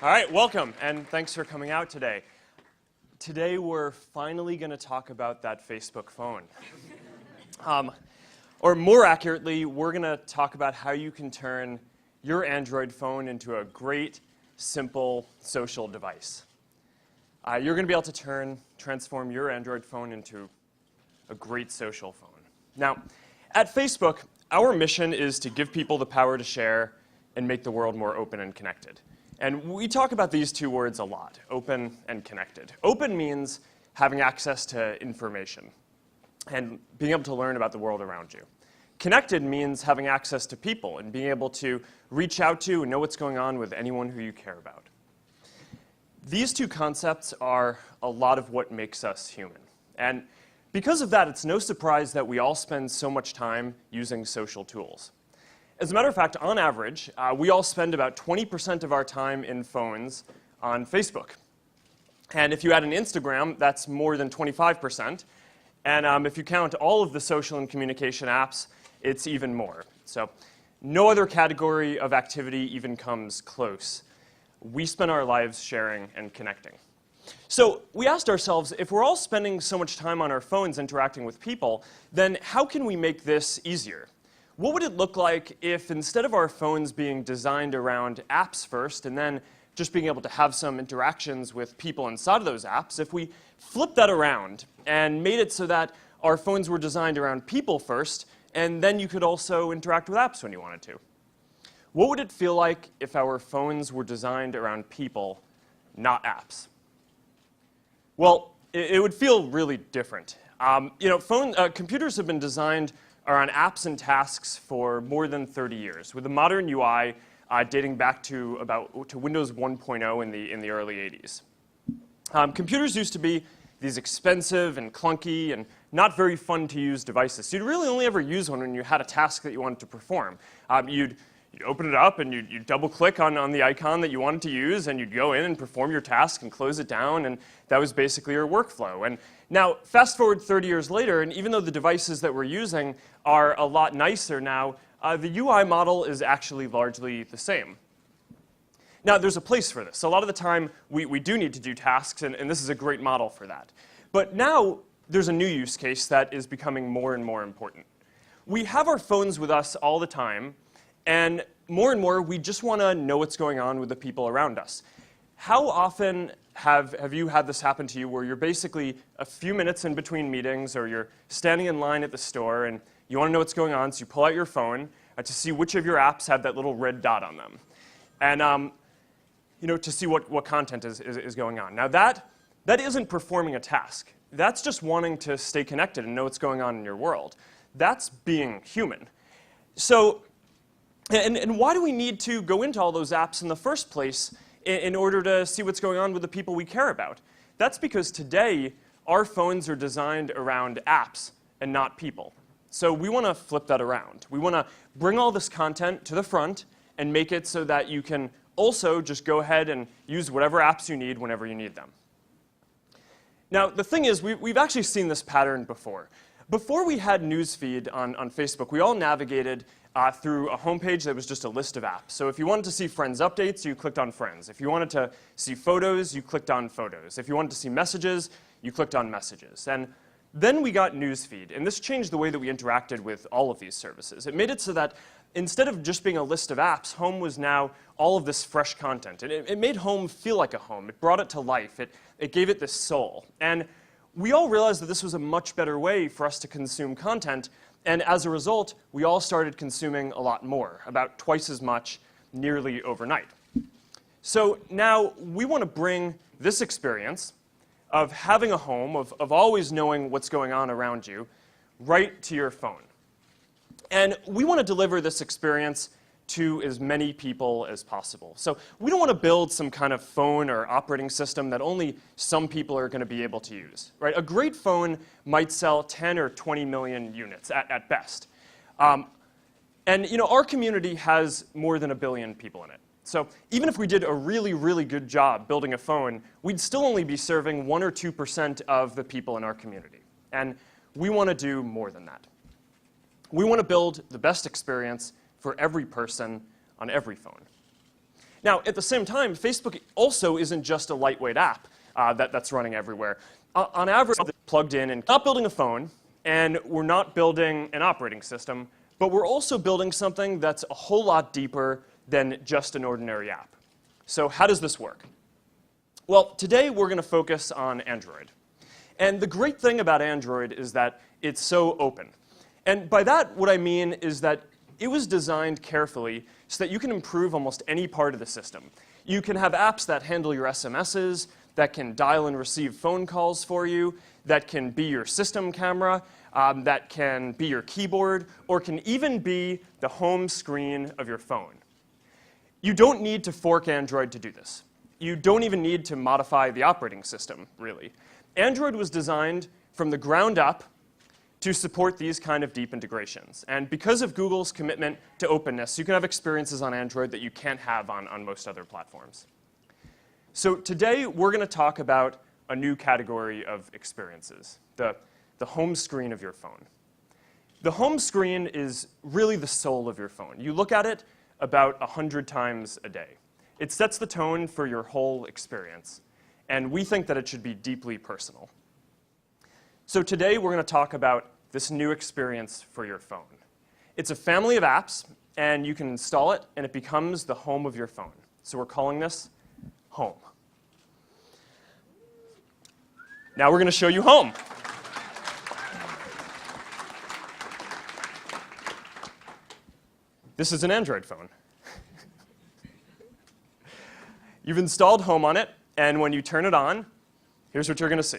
All right, welcome, and thanks for coming out today. Today, we're finally going to talk about that Facebook phone. Or more accurately, we're going to talk about how you can turn your Android phone into a great, simple social device. You're going to be able to transform your Android phone into a great social phone. Now, at Facebook, our mission is to give people the power to share and make the world more open and connected. And we talk about these two words a lot, open and connected. Open means having access to information and being able to learn about the world around you. Connected means having access to people and being able to reach out to and know what's going on with anyone who you care about. These two concepts are a lot of what makes us human. And because of that, it's no surprise that we all spend so much time using social tools. As a matter of fact, on average, we all spend about 20% of our time in phones on Facebook. And if you add an Instagram, that's more than 25%. And if you count all of the social and communication apps, it's even more. So no other category of activity even comes close. We spend our lives sharing and connecting. So we asked ourselves, if we're all spending so much time on our phones interacting with people, then how can we make this easier? What would it look like if instead of our phones being designed around apps first and then just being able to have some interactions with people inside of those apps, if we flipped that around and made it so that our phones were designed around people first and then you could also interact with apps when you wanted to? What would it feel like if our phones were designed around people, not apps? Well, it would feel really different. Computers have been designed around apps and tasks for more than 30 years, with a modern UI dating back to Windows 1.0 in the early 80s. Computers used to be these expensive and clunky and not very fun to use devices. So you'd really only ever use one when you had a task that you wanted to perform. You'd open it up and you'd double click on the icon that you wanted to use and you'd go in and perform your task and close it down, and that was basically your workflow. And now, fast forward 30 years later, and even though the devices that we're using are a lot nicer now, the UI model is actually largely the same. Now, there's a place for this. So a lot of the time, we do need to do tasks, and this is a great model for that. But now, there's a new use case that is becoming more and more important. We have our phones with us all the time, and more, we just want to know what's going on with the people around us. How often have you had this happen to you where you're basically a few minutes in between meetings or you're standing in line at the store and you want to know what's going on, so you pull out your phone to see which of your apps have that little red dot on them, and to see what content is going on. Now that isn't performing a task. That's just wanting to stay connected and know what's going on in your world. That's being human. So, and why do we need to go into all those apps in the first place in order to see what's going on with the people we care about? That's because today, our phones are designed around apps and not people. So we want to flip that around. We want to bring all this content to the front and make it so that you can also just go ahead and use whatever apps you need whenever you need them. Now, the thing is, we've actually seen this pattern before. Before we had Newsfeed on Facebook, we all navigated through a homepage that was just a list of apps. So if you wanted to see Friends updates, you clicked on Friends. If you wanted to see photos, you clicked on Photos. If you wanted to see messages, you clicked on Messages. And then we got Newsfeed, and this changed the way that we interacted with all of these services. It made it so that instead of just being a list of apps, Home was now all of this fresh content. And it made Home feel like a home. It brought it to life. It gave it this soul. And we all realized that this was a much better way for us to consume content. And as a result, we all started consuming a lot more, about twice as much, nearly overnight. So now we want to bring this experience of having a home, of always knowing what's going on around you, right to your phone. And we want to deliver this experience to as many people as possible. So we don't want to build some kind of phone or operating system that only some people are going to be able to use, right? A great phone might sell 10 or 20 million units at best. And our community has more than 1 billion people in it. So even if we did a really, really good job building a phone, we'd still only be serving 1 or 2% of the people in our community. And we want to do more than that. We want to build the best experience for every person on every phone. Now, at the same time, Facebook also isn't just a lightweight app that's running everywhere. On average, it's plugged in and not building a phone, and we're not building an operating system, but we're also building something that's a whole lot deeper than just an ordinary app. So how does this work? Well, today we're going to focus on Android. And the great thing about Android is that it's so open. And by that, what I mean is that it was designed carefully so that you can improve almost any part of the system. You can have apps that handle your SMSs, that can dial and receive phone calls for you, that can be your system camera, that can be your keyboard, or can even be the home screen of your phone. You don't need to fork Android to do this. You don't even need to modify the operating system, really. Android was designed from the ground up to support these kind of deep integrations. And because of Google's commitment to openness, you can have experiences on Android that you can't have on most other platforms. So today, we're going to talk about a new category of experiences, the home screen of your phone. The home screen is really the soul of your phone. You look at it about 100 times a day. It sets the tone for your whole experience, and we think that it should be deeply personal. So today, we're going to talk about this new experience for your phone. It's a family of apps, and you can install it, and it becomes the home of your phone. So we're calling this Home. Now we're going to show you Home. This is an Android phone. You've installed Home on it, and when you turn it on, here's what you're going to see.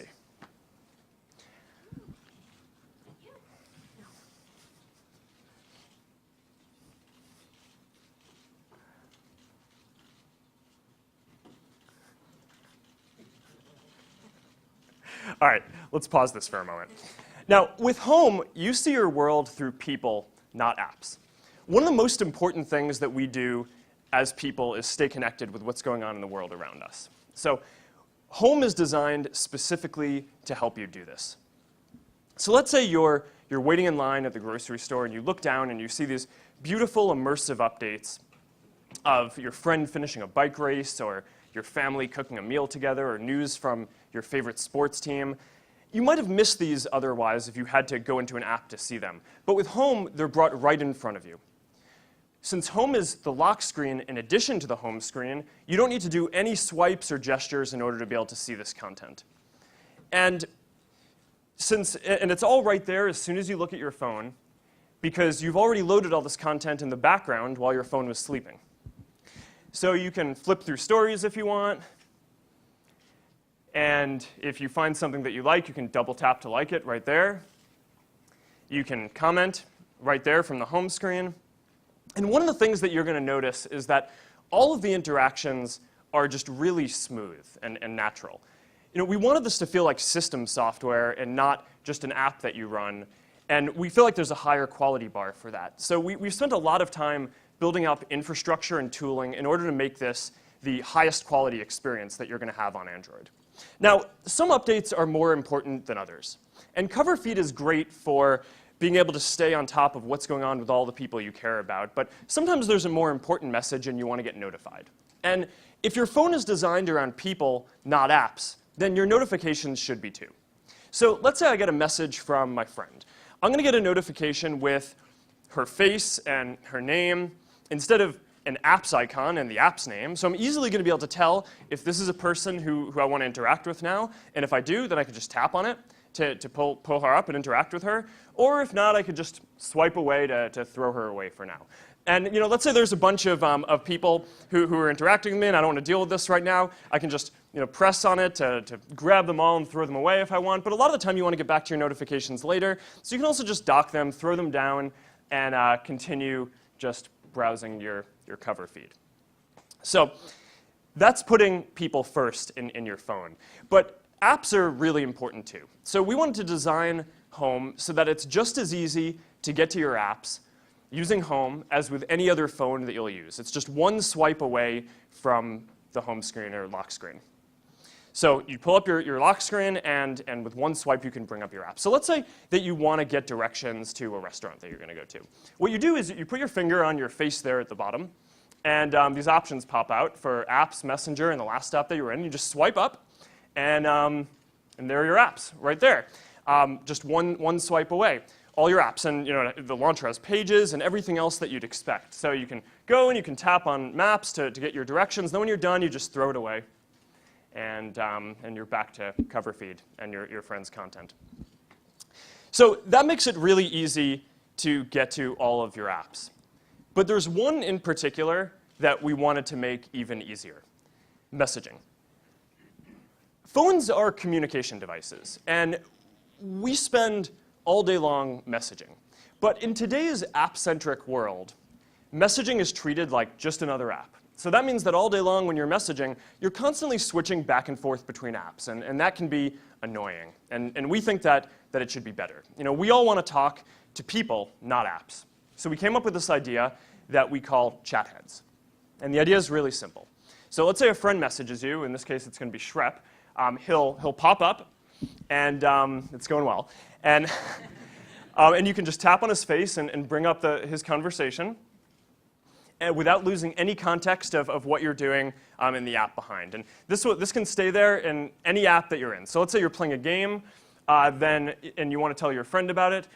All right, let's pause this for a moment. Now, with Home, you see your world through people, not apps. One of the most important things that we do as people is stay connected with what's going on in the world around us. So Home is designed specifically to help you do this. So let's say you're waiting in line at the grocery store, and you look down and you see these beautiful immersive updates of your friend finishing a bike race, or your family cooking a meal together, or news from your favorite sports team. You might have missed these otherwise if you had to go into an app to see them. But with Home, they're brought right in front of you. Since Home is the lock screen in addition to the home screen, you don't need to do any swipes or gestures in order to be able to see this content. And it's all right there as soon as you look at your phone, because you've already loaded all this content in the background while your phone was sleeping. So you can flip through stories if you want. And if you find something that you like, you can double tap to like it right there. You can comment right there from the home screen. And one of the things that you're going to notice is that all of the interactions are just really smooth and natural. You know, we wanted this to feel like system software and not just an app that you run. And we feel like there's a higher quality bar for that. So we've spent a lot of time building up infrastructure and tooling in order to make this the highest quality experience that you're going to have on Android. Now, some updates are more important than others. And Cover Feed is great for being able to stay on top of what's going on with all the people you care about. But sometimes there's a more important message and you want to get notified. And if your phone is designed around people, not apps, then your notifications should be too. So let's say I get a message from my friend. I'm going to get a notification with her face and her name instead of an app's icon and the app's name. So I'm easily going to be able to tell if this is a person who I want to interact with now. And if I do, then I could just tap on it to pull her up and interact with her. Or if not, I could just swipe away to throw her away for now. And you know, let's say there's a bunch of people who are interacting with me, and I don't want to deal with this right now. I can just press on it to grab them all and throw them away if I want. But a lot of the time, you want to get back to your notifications later. So you can also just dock them, throw them down, and continue just browsing your cover feed. So that's putting people first in your phone. But apps are really important too. So we wanted to design Home so that it's just as easy to get to your apps using Home as with any other phone that you'll use. It's just one swipe away from the home screen or lock screen. So you pull up your lock screen, and with one swipe, you can bring up your app. So let's say that you want to get directions to a restaurant that you're going to go to. What you do is you put your finger on your face there at the bottom, and these options pop out for apps, Messenger, and the last app that you're in. You just swipe up, and there are your apps right there. Just one swipe away. All your apps, and the launcher has pages and everything else that you'd expect. So you can go and you can tap on maps to get your directions. Then when you're done, you just throw it away, and you're back to cover feed and your friend's content. So that makes it really easy to get to all of your apps. But there's one in particular that we wanted to make even easier: messaging. Phones are communication devices, and we spend all day long messaging. But in today's app-centric world, messaging is treated like just another app. So that means that all day long when you're messaging, you're constantly switching back and forth between apps, and that can be annoying. And we think that it should be better. We all want to talk to people, not apps. So we came up with this idea that we call chat heads. And the idea is really simple. So let's say a friend messages you. In this case, it's going to be Shrep. He'll pop up, and it's going well. And you can just tap on his face and bring up his conversation, and without losing any context of what you're doing in the app behind. And this can stay there in any app that you're in. So let's say you're playing a game, and you want to tell your friend about it.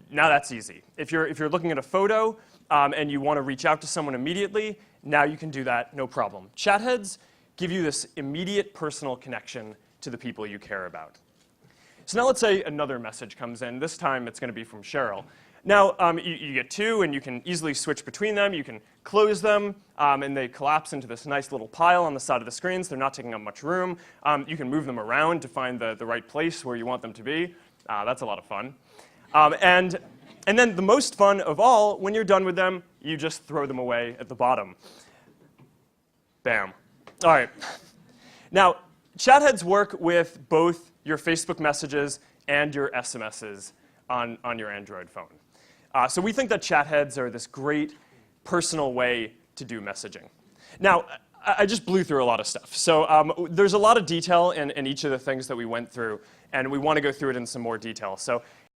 Now that's easy. If you're looking at a photo and you want to reach out to someone immediately, now you can do that, no problem. Chat heads give you this immediate personal connection to the people you care about. So now let's say another message comes in. This time it's going to be from Cheryl. Now you get two, and you can easily switch between them. You can close them, and they collapse into this nice little pile on the side of the screen, so they're not taking up much room. You can move them around to find the right place where you want them to be. That's a lot of fun. And then the most fun of all, when you're done with them, you just throw them away at the bottom. Bam. All right. Now, chat heads work with both your Facebook messages and your SMSs on your Android phone. So we think that chat heads are this great personal way to do messaging. Now, I just blew through a lot of stuff. So there's a lot of detail in each of the things that we went through, and we want to go through it in some more detail. So